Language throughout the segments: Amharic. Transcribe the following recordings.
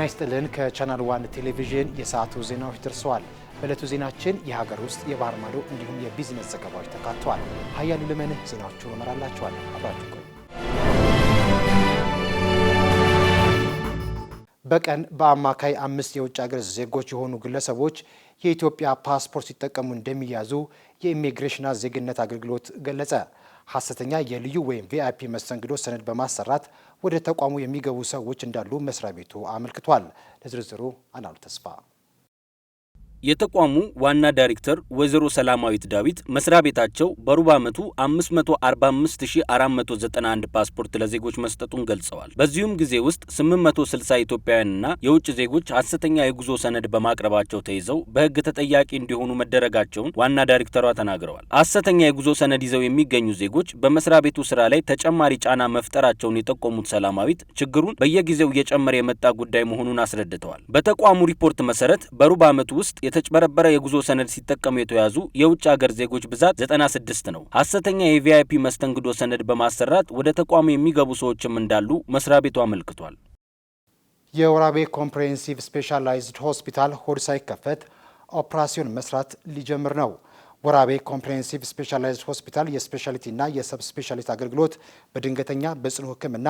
ጤና ይስጥልን። ከቻናል 1 ቴሌቪዥን የሰዓቱ ዜናዎች ደርሰዋል። በዕለቱ ዜናችን የሀገር ውስጥ የባህር ማዶ እንዲሁም የቢዝነስ ዘገባዎች ተካተዋል። ሀያሉ ልመን ዜናዎቹን እመራላችኋለሁ። አብራችሁ ቆዩ። በቀን በአማካይ 5 የውጭ ሀገር ዜጎች የሆኑ ግለሰቦች የኢትዮጵያ ፓስፖርት ሲጠቀሙ እንደሚያዙ የኢሚግሬሽንና ዜግነት አገልግሎት ገለጸ። ሐሰተኛ የልዩ ወይም ቪአይፒ መስተንግዶ ሰነድ በማሰራት ወደ ተቋሙ የሚገቡ ሰዎች እንዳሉ መስሪያ ቤቱ አመልክቷል። ለዝርዝሩ አናሉ ተስፋ። የተቋሙ ዋና ዳይሬክተር ወይዘሮ ሰላማዊት ዳዊት መስሪያ ቤታቸው በሩብ ዓመቱ 545491 ፓስፖርት ለዜጎች መስጠቱን ገልጸዋል። በዚሁም ጊዜ ውስጥ 860 ኢትዮጵያውያንና የውጭ ዜጎች ሐሰተኛ የጉዞ ሰነድ በማቅረባቸው ተይዘው በሕግ ተጠያቂ እንዲሆኑ መደረጋቸውን ዋና ዳይሬክተሯ ተናግረዋል። ሐሰተኛ የጉዞ ሰነድ ይዘው የሚገኙ ዜጎች በመስሪያ ቤቱ ስራ ላይ ተጨማሪ ጫና መፍጠራቸውን የጠቆሙት ሰላማዊት ችግሩን በየጊዜው እየጨመረ የመጣ ጉዳይ መሆኑን አስረድተዋል። በተቋሙ ሪፖርት መሰረት በሩብ ዓመቱ ውስጥ የተጭበረበረ የጉዞ ሰነድ ሲጠቀሙ የተያዙ የውጭ ሀገር ዜጎች ብዛት 96 ነው። ሐሰተኛ የቪአይፒ መስተንግዶ ሰነድ በማሰራት ወደ ተቋሙ የሚገቡ ሰዎችም እንዳሉ መስሪያ ቤቱ አመልክቷል። የወራቤ ኮምፕሬሄንሲቭ ስፔሻላይዝድ ሆስፒታል ሆድ ሳይከፈት ኦፕራሲዮን መስራት ሊጀምር ነው። ወራቤ ኮምፕሬሄንሲቭ ስፔሻላይዝድ ሆስፒታል የስፔሻሊቲና የሰብ ስፔሻሊቲ አገልግሎት በድንገተኛ በጽኑ ሕክምና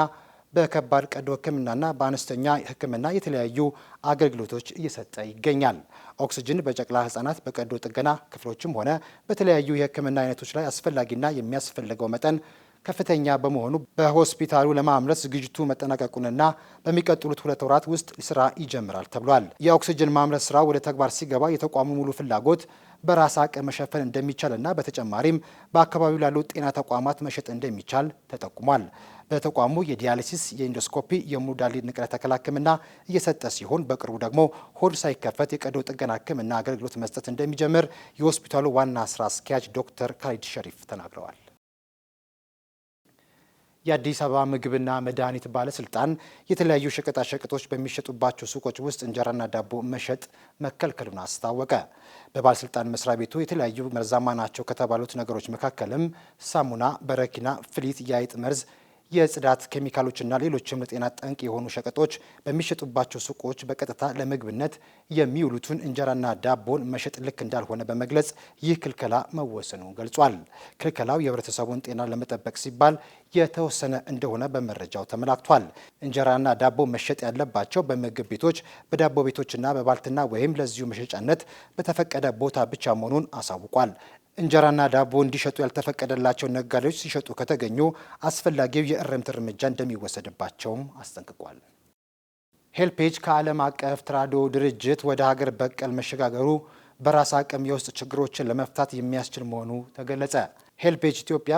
በከባድ ቀዶ ሕክምናና በአነስተኛ ሕክምና የተለያዩ አገልግሎቶች እየሰጠ ይገኛል። ኦክሲጅን በጨቅላ ህጻናት በቀዶ ጥገና ክፍሎችም ሆነ በተለያዩ የሕክምና አይነቶች ላይ አስፈላጊና የሚያስፈልገው መጠን ከፍተኛ በመሆኑ በሆስፒታሉ ለማምረት ዝግጅቱ መጠናቀቁንና በሚቀጥሉት 2 ወራት ውስጥ ስራ ይጀምራል ተብሏል። የኦክሲጅን ማምረት ስራ ወደ ተግባር ሲገባ የተቋሙ ሙሉ ፍላጎት በራስ አቅም መሸፈን እንደሚቻልና በተጨማሪም በአካባቢው ላሉ ጤና ተቋማት መሸጥ እንደሚቻል ተጠቁሟል። በተቋሙ የዲያሊሲስ፣ የኢንዶስኮፒ፣ የሙዳሊት ንቅለ ተከላ ህክምና እየሰጠ ሲሆን በቅርቡ ደግሞ ሆድ ሳይከፈት የቀዶ ጥገና ህክምና አገልግሎት መስጠት እንደሚጀምር የሆስፒታሉ ዋና ስራ አስኪያጅ ዶክተር ካሊድ ሸሪፍ ተናግረዋል። የአዲስ አበባ ምግብና መድኃኒት ባለስልጣን የተለያዩ ሸቀጣሸቀጦች በሚሸጡባቸው ሱቆች ውስጥ እንጀራና ዳቦ መሸጥ መከልከሉን አስታወቀ። በባለስልጣን መስሪያ ቤቱ የተለያዩ መርዛማ ናቸው ከተባሉት ነገሮች መካከልም ሳሙና፣ በረኪና፣ ፍሊት፣ የአይጥ መርዝ፣ የጽዳት ኬሚካሎችና ሌሎችም ለጤና ጠንቅ የሆኑ ሸቀጦች በሚሸጡባቸው ሱቆች በቀጥታ ለምግብነት የሚውሉትን እንጀራና ዳቦን መሸጥ ልክ እንዳልሆነ በመግለጽ ይህ ክልከላ መወሰኑ ገልጿል። ክልከላው የህብረተሰቡን ጤና ለመጠበቅ ሲባል የተወሰነ እንደሆነ በመረጃው ተመላክቷል። እንጀራና ዳቦ መሸጥ ያለባቸው በምግብ ቤቶች፣ በዳቦ ቤቶችና በባልትና ወይም ለዚሁ መሸጫነት በተፈቀደ ቦታ ብቻ መሆኑን አሳውቋል። እንጀራና ዳቦ እንዲሸጡ ያልተፈቀደላቸው ነጋዴዎች ሲሸጡ ከተገኙ አስፈላጊው የእርምት እርምጃ እንደሚወሰድባቸውም አስጠንቅቋል። ሄልፔጅ ከዓለም አቀፍ ተራድኦ ድርጅት ወደ ሀገር በቀል መሸጋገሩ በራስ አቅም የውስጥ ችግሮችን ለመፍታት የሚያስችል መሆኑ ተገለጸ። ሄልፔጅ ኢትዮጵያ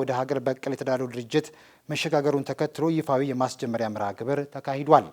ወደ ሀገር በቀል የተራድኦ ድርጅት መሸጋገሩን ተከትሎ ይፋዊ የማስጀመሪያ መርሃ ግብር ተካሂዷል።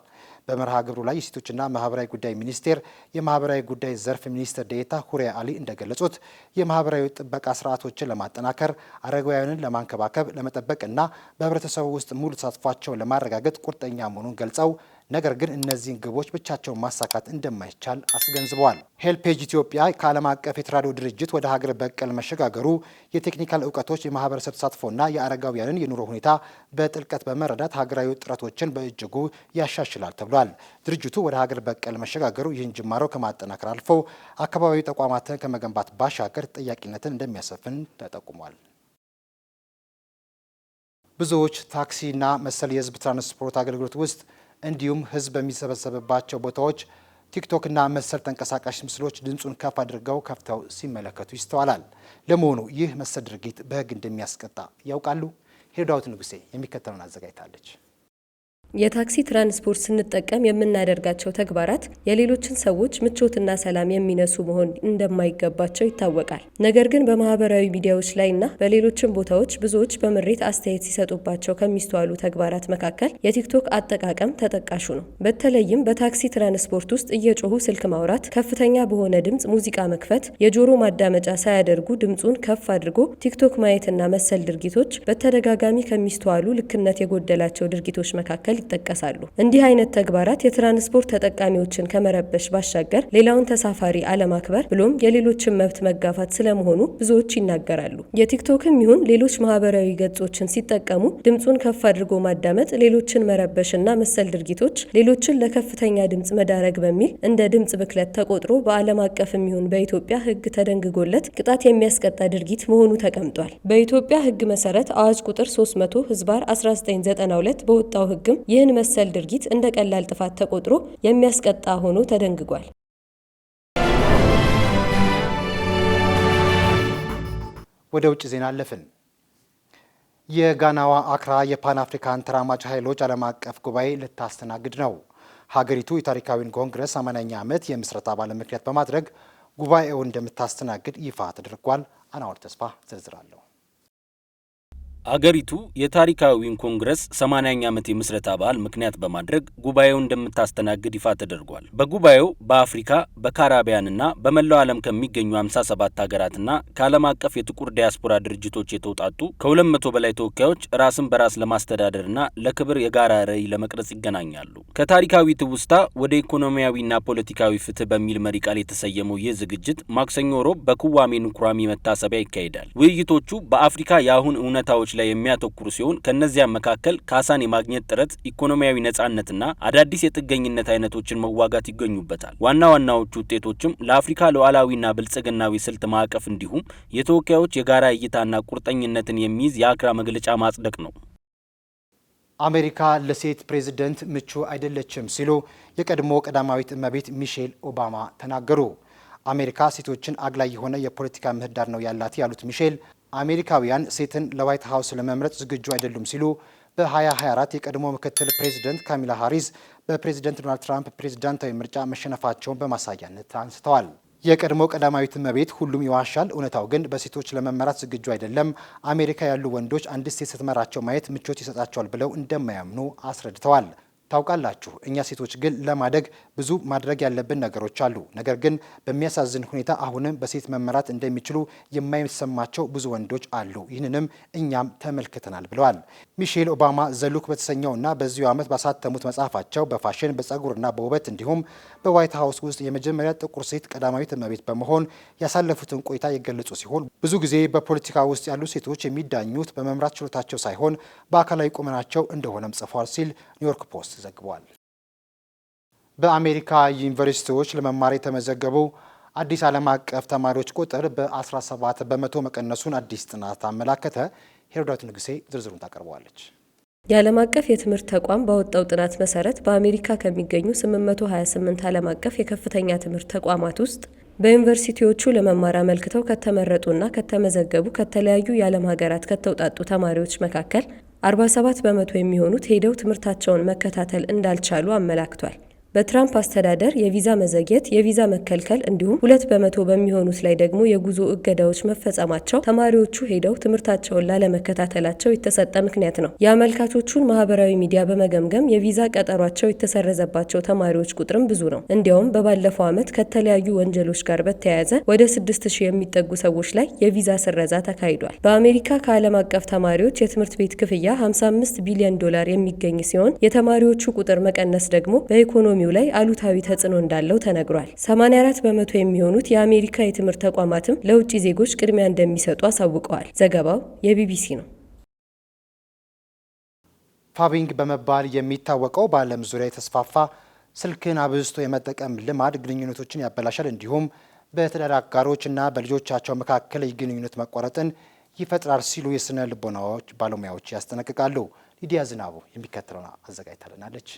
በመርሃ ግብሩ ላይ የሴቶችና ማህበራዊ ጉዳይ ሚኒስቴር የማህበራዊ ጉዳይ ዘርፍ ሚኒስትር ዴኤታ ሁሪያ አሊ እንደገለጹት የማህበራዊ ጥበቃ ስርዓቶችን ለማጠናከር፣ አረጋውያንን ለማንከባከብ፣ ለመጠበቅና በህብረተሰቡ ውስጥ ሙሉ ተሳትፏቸውን ለማረጋገጥ ቁርጠኛ መሆኑን ገልጸው ነገር ግን እነዚህን ግቦች ብቻቸውን ማሳካት እንደማይቻል አስገንዝበዋል። ሄልፔጅ ኢትዮጵያ ከዓለም አቀፍ የተራድኦ ድርጅት ወደ ሀገር በቀል መሸጋገሩ የቴክኒካል እውቀቶች፣ የማህበረሰብ ተሳትፎና የአረጋውያንን የኑሮ ሁኔታ በጥልቀት በመረዳት ሀገራዊ ጥረቶችን በእጅጉ ያሻሽላል ተብሏል። ድርጅቱ ወደ ሀገር በቀል መሸጋገሩ ይህን ጅማሮ ከማጠናከር አልፎ አካባቢያዊ ተቋማትን ከመገንባት ባሻገር ተጠያቂነትን እንደሚያሰፍን ተጠቁሟል። ብዙዎች ታክሲና መሰል የህዝብ ትራንስፖርት አገልግሎት ውስጥ እንዲሁም ህዝብ በሚሰበሰብባቸው ቦታዎች ቲክቶክና መሰል ተንቀሳቃሽ ምስሎች ድምፁን ከፍ አድርገው ከፍተው ሲመለከቱ ይስተዋላል። ለመሆኑ ይህ መሰል ድርጊት በህግ እንደሚያስቀጣ ያውቃሉ? ሄዳውት ንጉሴ የሚከተለውን አዘጋጅታለች። የታክሲ ትራንስፖርት ስንጠቀም የምናደርጋቸው ተግባራት የሌሎችን ሰዎች ምቾትና ሰላም የሚነሱ መሆን እንደማይገባቸው ይታወቃል። ነገር ግን በማህበራዊ ሚዲያዎች ላይና በሌሎችም ቦታዎች ብዙዎች በምሬት አስተያየት ሲሰጡባቸው ከሚስተዋሉ ተግባራት መካከል የቲክቶክ አጠቃቀም ተጠቃሹ ነው። በተለይም በታክሲ ትራንስፖርት ውስጥ እየጮሁ ስልክ ማውራት፣ ከፍተኛ በሆነ ድምፅ ሙዚቃ መክፈት፣ የጆሮ ማዳመጫ ሳያደርጉ ድምፁን ከፍ አድርጎ ቲክቶክ ማየትና መሰል ድርጊቶች በተደጋጋሚ ከሚስተዋሉ ልክነት የጎደላቸው ድርጊቶች መካከል ይጠቀሳሉ። እንዲህ አይነት ተግባራት የትራንስፖርት ተጠቃሚዎችን ከመረበሽ ባሻገር ሌላውን ተሳፋሪ አለማክበር ብሎም የሌሎችን መብት መጋፋት ስለመሆኑ ብዙዎች ይናገራሉ። የቲክቶክም ይሁን ሌሎች ማህበራዊ ገጾችን ሲጠቀሙ ድምፁን ከፍ አድርጎ ማዳመጥ፣ ሌሎችን መረበሽና መሰል ድርጊቶች ሌሎችን ለከፍተኛ ድምፅ መዳረግ በሚል እንደ ድምፅ ብክለት ተቆጥሮ በዓለም አቀፍም ይሁን በኢትዮጵያ ሕግ ተደንግጎለት ቅጣት የሚያስቀጣ ድርጊት መሆኑ ተቀምጧል። በኢትዮጵያ ሕግ መሰረት አዋጅ ቁጥር 300/1992 በወጣው ሕግም ይህን መሰል ድርጊት እንደ ቀላል ጥፋት ተቆጥሮ የሚያስቀጣ ሆኖ ተደንግጓል። ወደ ውጭ ዜና አለፍን። የጋናዋ አክራ የፓን አፍሪካን ተራማጅ ኃይሎች ዓለም አቀፍ ጉባኤ ልታስተናግድ ነው። ሀገሪቱ የታሪካዊን ኮንግረስ 80ኛ ዓመት የምስረታ በዓል ምክንያት በማድረግ ጉባኤውን እንደምታስተናግድ ይፋ ተደርጓል። አናወር ተስፋ ዝርዝር አለው። አገሪቱ የታሪካዊውን ኮንግረስ 80ኛ ዓመት የምስረታ በዓል ምክንያት በማድረግ ጉባኤውን እንደምታስተናግድ ይፋ ተደርጓል። በጉባኤው በአፍሪካ በካራቢያንና በመላው ዓለም ከሚገኙ 57 ሀገራትና ከዓለም አቀፍ የጥቁር ዲያስፖራ ድርጅቶች የተውጣጡ ከ200 በላይ ተወካዮች ራስን በራስ ለማስተዳደርና ለክብር የጋራ ራዕይ ለመቅረጽ ይገናኛሉ። ከታሪካዊ ትውስታ ወደ ኢኮኖሚያዊና ፖለቲካዊ ፍትህ በሚል መሪ ቃል የተሰየመው ይህ ዝግጅት ማክሰኞ ሮብ በኩዋሜ ንኩራሚ መታሰቢያ ይካሄዳል። ውይይቶቹ በአፍሪካ የአሁን እውነታዎች ላይ የሚያተኩሩ ሲሆን ከነዚያም መካከል ካሳን የማግኘት ጥረት፣ ኢኮኖሚያዊ ነጻነትና አዳዲስ የጥገኝነት አይነቶችን መዋጋት ይገኙበታል። ዋና ዋናዎቹ ውጤቶችም ለአፍሪካ ሉዓላዊና ብልጽግናዊ ስልት ማዕቀፍ እንዲሁም የተወካዮች የጋራ እይታና ቁርጠኝነትን የሚይዝ የአክራ መግለጫ ማጽደቅ ነው። አሜሪካ ለሴት ፕሬዝደንት ምቹ አይደለችም ሲሉ የቀድሞ ቀዳማዊት እመቤት ሚሼል ኦባማ ተናገሩ። አሜሪካ ሴቶችን አግላይ የሆነ የፖለቲካ ምህዳር ነው ያላት ያሉት ሚሼል አሜሪካውያን ሴትን ለዋይት ሀውስ ለመምረጥ ዝግጁ አይደሉም ሲሉ በ2024 የቀድሞ ምክትል ፕሬዝደንት ካሚላ ሃሪስ በፕሬዝደንት ዶናልድ ትራምፕ ፕሬዝዳንታዊ ምርጫ መሸነፋቸውን በማሳያነት አንስተዋል። የቀድሞ ቀዳማዊት እመቤት ሁሉም ይዋሻል፣ እውነታው ግን በሴቶች ለመመራት ዝግጁ አይደለም፣ አሜሪካ ያሉ ወንዶች አንዲት ሴት ስትመራቸው ማየት ምቾት ይሰጣቸዋል ብለው እንደማያምኑ አስረድተዋል። ታውቃላችሁ፣ እኛ ሴቶች ግን ለማደግ ብዙ ማድረግ ያለብን ነገሮች አሉ። ነገር ግን በሚያሳዝን ሁኔታ አሁንም በሴት መመራት እንደሚችሉ የማይሰማቸው ብዙ ወንዶች አሉ። ይህንንም እኛም ተመልክተናል ብለዋል። ሚሼል ኦባማ ዘሉክ በተሰኘውና በዚሁ ዓመት ባሳተሙት መጽሐፋቸው በፋሽን በጸጉርና በውበት እንዲሁም በዋይት ሀውስ ውስጥ የመጀመሪያ ጥቁር ሴት ቀዳማዊት እመቤት በመሆን ያሳለፉትን ቆይታ የገለጹ ሲሆን ብዙ ጊዜ በፖለቲካ ውስጥ ያሉ ሴቶች የሚዳኙት በመምራት ችሎታቸው ሳይሆን በአካላዊ ቁመናቸው እንደሆነም ጽፏል ሲል ኒውዮርክ ፖስት ዘግቧል። በአሜሪካ ዩኒቨርሲቲዎች ለመማር የተመዘገቡ አዲስ ዓለም አቀፍ ተማሪዎች ቁጥር በ17 በመቶ መቀነሱን አዲስ ጥናት አመላከተ። ሄሮዳዊት ንጉሴ ዝርዝሩን ታቀርበዋለች። የዓለም አቀፍ የትምህርት ተቋም ባወጣው ጥናት መሰረት በአሜሪካ ከሚገኙ 828 ዓለም አቀፍ የከፍተኛ ትምህርት ተቋማት ውስጥ በዩኒቨርሲቲዎቹ ለመማር አመልክተው ከተመረጡና ከተመዘገቡ ከተለያዩ የዓለም ሀገራት ከተውጣጡ ተማሪዎች መካከል 47 በመቶ የሚሆኑት ሄደው ትምህርታቸውን መከታተል እንዳልቻሉ አመላክቷል። በትራምፕ አስተዳደር የቪዛ መዘግየት፣ የቪዛ መከልከል እንዲሁም 2 በመቶ በሚሆኑት ላይ ደግሞ የጉዞ እገዳዎች መፈጸማቸው ተማሪዎቹ ሄደው ትምህርታቸውን ላለመከታተላቸው የተሰጠ ምክንያት ነው። የአመልካቾቹን ማህበራዊ ሚዲያ በመገምገም የቪዛ ቀጠሯቸው የተሰረዘባቸው ተማሪዎች ቁጥርም ብዙ ነው። እንዲያውም በባለፈው ዓመት ከተለያዩ ወንጀሎች ጋር በተያያዘ ወደ 6000 የሚጠጉ ሰዎች ላይ የቪዛ ስረዛ ተካሂዷል። በአሜሪካ ከዓለም አቀፍ ተማሪዎች የትምህርት ቤት ክፍያ 55 ቢሊዮን ዶላር የሚገኝ ሲሆን የተማሪዎቹ ቁጥር መቀነስ ደግሞ በኢኮኖሚ ላይ አሉታዊ ተጽዕኖ እንዳለው ተነግሯል። 84 በመቶ የሚሆኑት የአሜሪካ የትምህርት ተቋማትም ለውጭ ዜጎች ቅድሚያ እንደሚሰጡ አሳውቀዋል። ዘገባው የቢቢሲ ነው። ፋቢንግ በመባል የሚታወቀው በዓለም ዙሪያ የተስፋፋ ስልክን አብዝቶ የመጠቀም ልማድ ግንኙነቶችን ያበላሻል፣ እንዲሁም በትዳር አጋሮችና በልጆቻቸው መካከል የግንኙነት መቋረጥን ይፈጥራል ሲሉ የስነ ልቦናዎች ባለሙያዎች ያስጠነቅቃሉ። ሊዲያ ዝናቡ የሚከተለውን አዘጋጅታለናለች።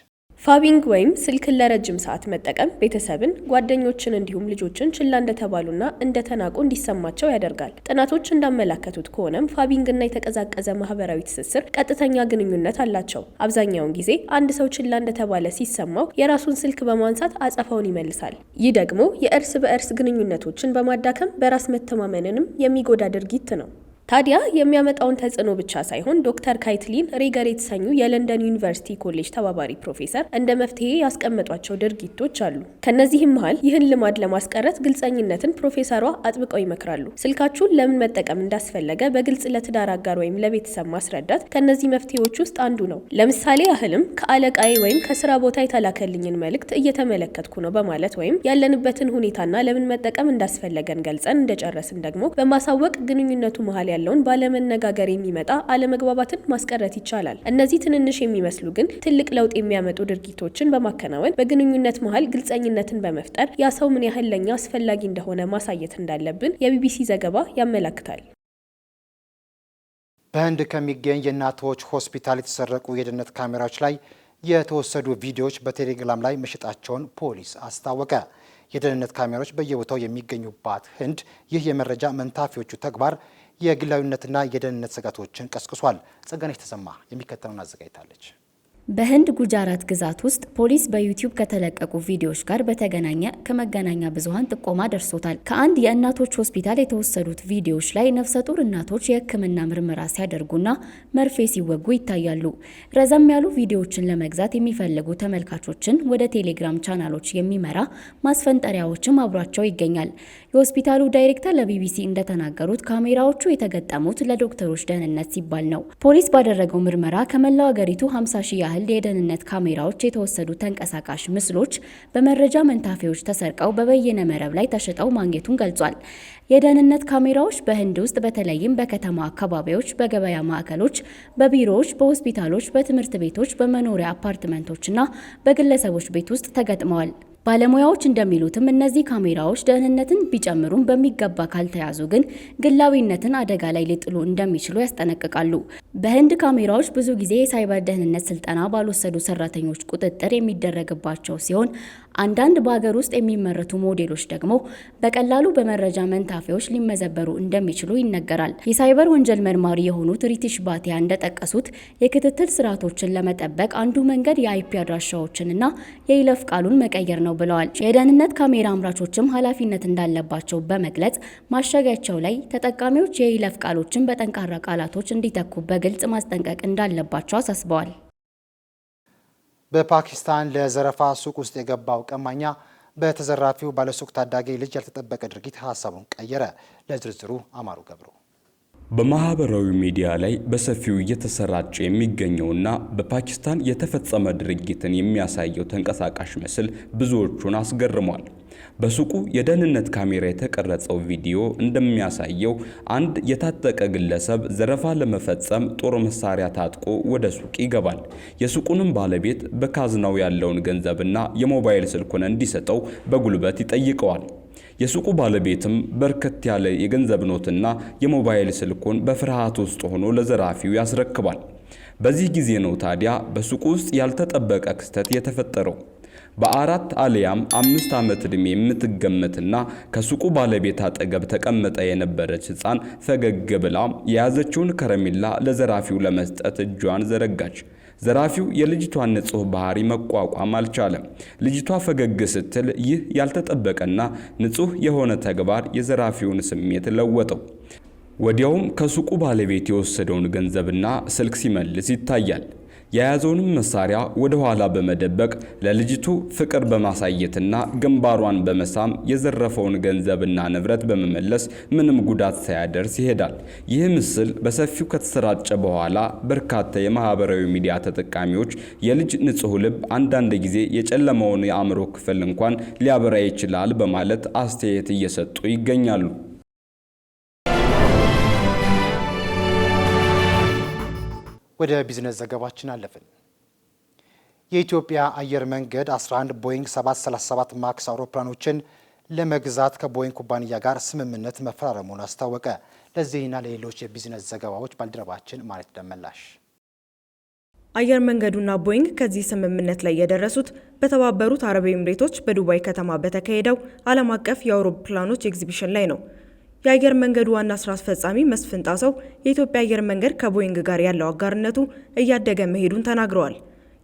ፋቢንግ ወይም ስልክን ለረጅም ሰዓት መጠቀም ቤተሰብን፣ ጓደኞችን እንዲሁም ልጆችን ችላ እንደተባሉና እንደተናቁ እንዲሰማቸው ያደርጋል። ጥናቶች እንዳመላከቱት ከሆነም ፋቢንግና የተቀዛቀዘ ማህበራዊ ትስስር ቀጥተኛ ግንኙነት አላቸው። አብዛኛውን ጊዜ አንድ ሰው ችላ እንደተባለ ሲሰማው የራሱን ስልክ በማንሳት አጸፋውን ይመልሳል። ይህ ደግሞ የእርስ በእርስ ግንኙነቶችን በማዳከም በራስ መተማመንንም የሚጎዳ ድርጊት ነው። ታዲያ የሚያመጣውን ተጽዕኖ ብቻ ሳይሆን ዶክተር ካይትሊን ሬገር የተሰኙ የለንደን ዩኒቨርሲቲ ኮሌጅ ተባባሪ ፕሮፌሰር እንደ መፍትሄ ያስቀመጧቸው ድርጊቶች አሉ። ከነዚህም መሃል ይህን ልማድ ለማስቀረት ግልጸኝነትን ፕሮፌሰሯ አጥብቀው ይመክራሉ። ስልካችሁን ለምን መጠቀም እንዳስፈለገ በግልጽ ለትዳር አጋር ወይም ለቤተሰብ ማስረዳት ከነዚህ መፍትሄዎች ውስጥ አንዱ ነው። ለምሳሌ ያህልም ከአለቃዬ ወይም ከስራ ቦታ የተላከልኝን መልእክት እየተመለከትኩ ነው በማለት ወይም ያለንበትን ሁኔታና ለምን መጠቀም እንዳስፈለገን ገልጸን እንደጨረስን ደግሞ በማሳወቅ ግንኙነቱ መሃል ያለውን ባለመነጋገር የሚመጣ አለመግባባትን ማስቀረት ይቻላል። እነዚህ ትንንሽ የሚመስሉ ግን ትልቅ ለውጥ የሚያመጡ ድርጊቶችን በማከናወን በግንኙነት መሃል ግልጸኝነትን በመፍጠር ያ ሰው ምን ያህል ለኛ አስፈላጊ እንደሆነ ማሳየት እንዳለብን የቢቢሲ ዘገባ ያመለክታል። በህንድ ከሚገኝ የእናቶች ሆስፒታል የተሰረቁ የደህንነት ካሜራዎች ላይ የተወሰዱ ቪዲዮዎች በቴሌግራም ላይ መሸጣቸውን ፖሊስ አስታወቀ። የደህንነት ካሜራዎች በየቦታው የሚገኙባት ህንድ ይህ የመረጃ መንታፊዎቹ ተግባር የግላዊነትና የደህንነት ስጋቶችን ቀስቅሷል። ጸጋነሽ ተሰማ የሚከተለውን አዘጋጅታለች። በህንድ ጉጃራት ግዛት ውስጥ ፖሊስ በዩቲዩብ ከተለቀቁ ቪዲዮዎች ጋር በተገናኘ ከመገናኛ ብዙሃን ጥቆማ ደርሶታል። ከአንድ የእናቶች ሆስፒታል የተወሰዱት ቪዲዮዎች ላይ ነፍሰ ጡር እናቶች የሕክምና ምርመራ ሲያደርጉና መርፌ ሲወጉ ይታያሉ። ረዘም ያሉ ቪዲዮዎችን ለመግዛት የሚፈልጉ ተመልካቾችን ወደ ቴሌግራም ቻናሎች የሚመራ ማስፈንጠሪያዎችም አብሯቸው ይገኛል። የሆስፒታሉ ዳይሬክተር ለቢቢሲ እንደተናገሩት ካሜራዎቹ የተገጠሙት ለዶክተሮች ደህንነት ሲባል ነው። ፖሊስ ባደረገው ምርመራ ከመላው አገሪቱ 50 ሺህ ያህል የደህንነት ካሜራዎች የተወሰዱ ተንቀሳቃሽ ምስሎች በመረጃ መንታፊዎች ተሰርቀው በበይነ መረብ ላይ ተሽጠው ማግኘቱን ገልጿል። የደህንነት ካሜራዎች በህንድ ውስጥ በተለይም በከተማ አካባቢዎች፣ በገበያ ማዕከሎች፣ በቢሮዎች፣ በሆስፒታሎች፣ በትምህርት ቤቶች፣ በመኖሪያ አፓርትመንቶችና በግለሰቦች ቤት ውስጥ ተገጥመዋል። ባለሙያዎች እንደሚሉትም እነዚህ ካሜራዎች ደህንነትን ቢጨምሩም በሚገባ ካልተያዙ ግን ግላዊነትን አደጋ ላይ ሊጥሉ እንደሚችሉ ያስጠነቅቃሉ። በህንድ ካሜራዎች ብዙ ጊዜ የሳይበር ደህንነት ስልጠና ባልወሰዱ ሰራተኞች ቁጥጥር የሚደረግባቸው ሲሆን አንዳንድ በሀገር ውስጥ የሚመረቱ ሞዴሎች ደግሞ በቀላሉ በመረጃ መንታፊዎች ሊመዘበሩ እንደሚችሉ ይነገራል። የሳይበር ወንጀል መርማሪ የሆኑት ሪቲሽ ባቲያ እንደጠቀሱት የክትትል ስርዓቶችን ለመጠበቅ አንዱ መንገድ የአይፒ አድራሻዎችንና የይለፍ ቃሉን መቀየር ነው ብለዋል። የደህንነት ካሜራ አምራቾችም ኃላፊነት እንዳለባቸው በመግለጽ ማሸጊያቸው ላይ ተጠቃሚዎች የይለፍ ቃሎችን በጠንካራ ቃላቶች እንዲተኩ በግልጽ ማስጠንቀቅ እንዳለባቸው አሳስበዋል። በፓኪስታን ለዘረፋ ሱቅ ውስጥ የገባው ቀማኛ በተዘራፊው ባለሱቅ ታዳጊ ልጅ ያልተጠበቀ ድርጊት ሀሳቡን ቀየረ። ለዝርዝሩ አማሩ ገብሩ። በማህበራዊ ሚዲያ ላይ በሰፊው እየተሰራጨ የሚገኘውና በፓኪስታን የተፈጸመ ድርጊትን የሚያሳየው ተንቀሳቃሽ ምስል ብዙዎቹን አስገርሟል። በሱቁ የደህንነት ካሜራ የተቀረጸው ቪዲዮ እንደሚያሳየው አንድ የታጠቀ ግለሰብ ዘረፋ ለመፈጸም ጦር መሳሪያ ታጥቆ ወደ ሱቅ ይገባል። የሱቁንም ባለቤት በካዝናው ያለውን ገንዘብና የሞባይል ስልኩን እንዲሰጠው በጉልበት ይጠይቀዋል። የሱቁ ባለቤትም በርከት ያለ የገንዘብ ኖትና የሞባይል ስልኩን በፍርሃት ውስጥ ሆኖ ለዘራፊው ያስረክባል። በዚህ ጊዜ ነው ታዲያ በሱቁ ውስጥ ያልተጠበቀ ክስተት የተፈጠረው። በ4 አሊያም 5 ዓመት ዕድሜ የምትገመትና ከሱቁ ባለቤት አጠገብ ተቀምጣ የነበረች ሕፃን ፈገግ ብላ የያዘችውን ከረሜላ ለዘራፊው ለመስጠት እጇን ዘረጋች። ዘራፊው የልጅቷን ንጹህ ባህሪ መቋቋም አልቻለም። ልጅቷ ፈገግ ስትል ይህ ያልተጠበቀና ንጹህ የሆነ ተግባር የዘራፊውን ስሜት ለወጠው። ወዲያውም ከሱቁ ባለቤት የወሰደውን ገንዘብና ስልክ ሲመልስ ይታያል። የያዘውንም መሳሪያ ወደ ኋላ በመደበቅ ለልጅቱ ፍቅር በማሳየትና ግንባሯን በመሳም የዘረፈውን ገንዘብና ንብረት በመመለስ ምንም ጉዳት ሳያደርስ ይሄዳል። ይህ ምስል በሰፊው ከተሰራጨ በኋላ በርካታ የማህበራዊ ሚዲያ ተጠቃሚዎች የልጅ ንጹህ ልብ አንዳንድ ጊዜ የጨለመውን የአእምሮ ክፍል እንኳን ሊያበራ ይችላል በማለት አስተያየት እየሰጡ ይገኛሉ። ወደ ቢዝነስ ዘገባችን አለፍን። የኢትዮጵያ አየር መንገድ 11 ቦይንግ 737 ማክስ አውሮፕላኖችን ለመግዛት ከቦይንግ ኩባንያ ጋር ስምምነት መፈራረሙን አስታወቀ። ለዚህና ለሌሎች የቢዝነስ ዘገባዎች ባልደረባችን ማለት ደመላሽ። አየር መንገዱና ቦይንግ ከዚህ ስምምነት ላይ የደረሱት በተባበሩት አረብ ኤምሬቶች በዱባይ ከተማ በተካሄደው ዓለም አቀፍ የአውሮፕላኖች ኤግዚቢሽን ላይ ነው። የአየር መንገዱ ዋና ስራ አስፈጻሚ መስፍን ጣሰው የኢትዮጵያ አየር መንገድ ከቦይንግ ጋር ያለው አጋርነቱ እያደገ መሄዱን ተናግረዋል።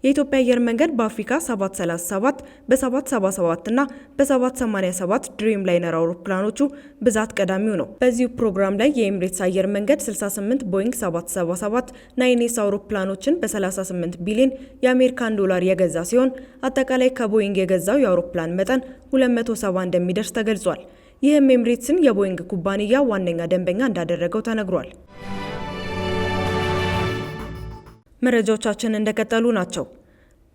የኢትዮጵያ አየር መንገድ በአፍሪካ 737 በ777 እና በ787 ድሪም ላይነር አውሮፕላኖቹ ብዛት ቀዳሚው ነው። በዚሁ ፕሮግራም ላይ የኤምሬትስ አየር መንገድ 68 ቦይንግ 777 ናይኔስ አውሮፕላኖችን በ38 ቢሊዮን የአሜሪካን ዶላር የገዛ ሲሆን አጠቃላይ ከቦይንግ የገዛው የአውሮፕላን መጠን 270 እንደሚደርስ ተገልጿል። ይህም ኤምሬትስን የቦይንግ ኩባንያ ዋነኛ ደንበኛ እንዳደረገው ተነግሯል። መረጃዎቻችን እንደቀጠሉ ናቸው።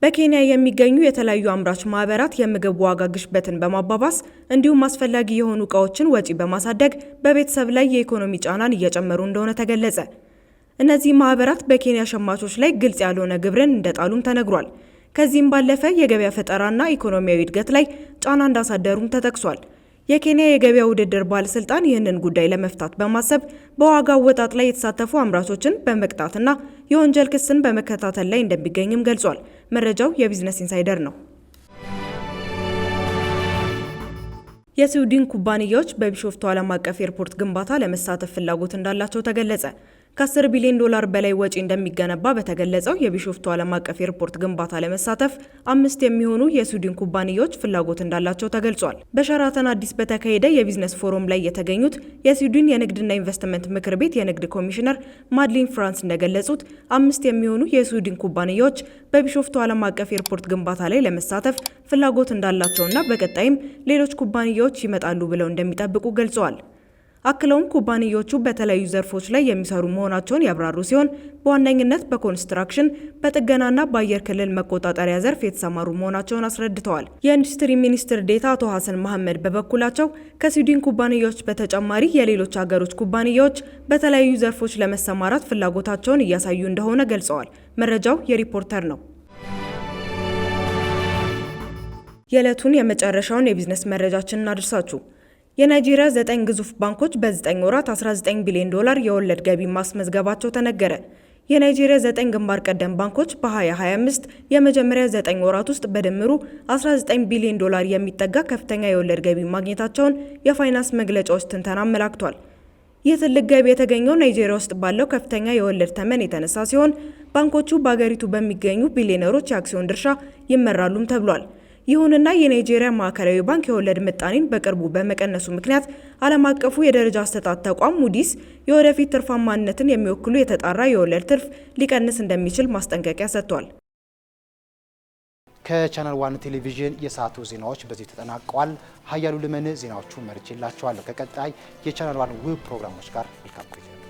በኬንያ የሚገኙ የተለያዩ አምራች ማህበራት የምግብ ዋጋ ግሽበትን በማባባስ እንዲሁም አስፈላጊ የሆኑ እቃዎችን ወጪ በማሳደግ በቤተሰብ ላይ የኢኮኖሚ ጫናን እየጨመሩ እንደሆነ ተገለጸ። እነዚህ ማህበራት በኬንያ ሸማቾች ላይ ግልጽ ያልሆነ ግብርን እንደጣሉም ተነግሯል። ከዚህም ባለፈ የገበያ ፈጠራና ኢኮኖሚያዊ እድገት ላይ ጫና እንዳሳደሩም ተጠቅሷል። የኬንያ የገበያ ውድድር ባለስልጣን ይህንን ጉዳይ ለመፍታት በማሰብ በዋጋ አወጣጥ ላይ የተሳተፉ አምራቾችን በመቅጣትና የወንጀል ክስን በመከታተል ላይ እንደሚገኝም ገልጿል። መረጃው የቢዝነስ ኢንሳይደር ነው። የስዊድን ኩባንያዎች በቢሾፍቱ ዓለም አቀፍ ኤርፖርት ግንባታ ለመሳተፍ ፍላጎት እንዳላቸው ተገለጸ። ከ10 ቢሊዮን ዶላር በላይ ወጪ እንደሚገነባ በተገለጸው የቢሾፍቱ ዓለም አቀፍ ኤርፖርት ግንባታ ለመሳተፍ 5 የሚሆኑ የስዊድን ኩባንያዎች ፍላጎት እንዳላቸው ተገልጿል። በሸራተን አዲስ በተካሄደ የቢዝነስ ፎረም ላይ የተገኙት የስዊድን የንግድና ኢንቨስትመንት ምክር ቤት የንግድ ኮሚሽነር ማድሊን ፍራንስ እንደገለጹት 5 የሚሆኑ የስዊድን ኩባንያዎች በቢሾፍቱ ዓለም አቀፍ ኤርፖርት ግንባታ ላይ ለመሳተፍ ፍላጎት እንዳላቸውና በቀጣይም ሌሎች ኩባንያዎች ይመጣሉ ብለው እንደሚጠብቁ ገልጸዋል። አክለውም ኩባንያዎቹ በተለያዩ ዘርፎች ላይ የሚሰሩ መሆናቸውን ያብራሩ ሲሆን በዋነኝነት በኮንስትራክሽን፣ በጥገናና በአየር ክልል መቆጣጠሪያ ዘርፍ የተሰማሩ መሆናቸውን አስረድተዋል። የኢንዱስትሪ ሚኒስትር ዴኤታ አቶ ሀሰን መሐመድ በበኩላቸው ከስዊድን ኩባንያዎች በተጨማሪ የሌሎች ሀገሮች ኩባንያዎች በተለያዩ ዘርፎች ለመሰማራት ፍላጎታቸውን እያሳዩ እንደሆነ ገልጸዋል። መረጃው የሪፖርተር ነው። የዕለቱን የመጨረሻውን የቢዝነስ መረጃችንን አድርሳችሁ የናይጄሪያ 9 ግዙፍ ባንኮች በ9 ወራት 19 ቢሊዮን ዶላር የወለድ ገቢ ማስመዝገባቸው ተነገረ። የናይጄሪያ 9 ግንባር ቀደም ባንኮች በ2025 የመጀመሪያ 9 ወራት ውስጥ በድምሩ 19 ቢሊዮን ዶላር የሚጠጋ ከፍተኛ የወለድ ገቢ ማግኘታቸውን የፋይናንስ መግለጫዎች ትንተና አመላክቷል። ይህ ትልቅ ገቢ የተገኘው ናይጄሪያ ውስጥ ባለው ከፍተኛ የወለድ ተመን የተነሳ ሲሆን ባንኮቹ በአገሪቱ በሚገኙ ቢሊዮነሮች የአክሲዮን ድርሻ ይመራሉም ተብሏል። ይሁንና የናይጄሪያ ማዕከላዊ ባንክ የወለድ ምጣኔን በቅርቡ በመቀነሱ ምክንያት ዓለም አቀፉ የደረጃ አሰጣጥ ተቋም ሙዲስ የወደፊት ትርፋማነትን የሚወክሉ የተጣራ የወለድ ትርፍ ሊቀንስ እንደሚችል ማስጠንቀቂያ ሰጥቷል። ከቻናል ዋን ቴሌቪዥን የሰዓቱ ዜናዎች በዚህ ተጠናቀዋል። ሀያሉ ልመን ዜናዎቹ መርጬላችኋለሁ። ከቀጣይ የቻናል ዋን ውብ ፕሮግራሞች ጋር መልካም ቆይታ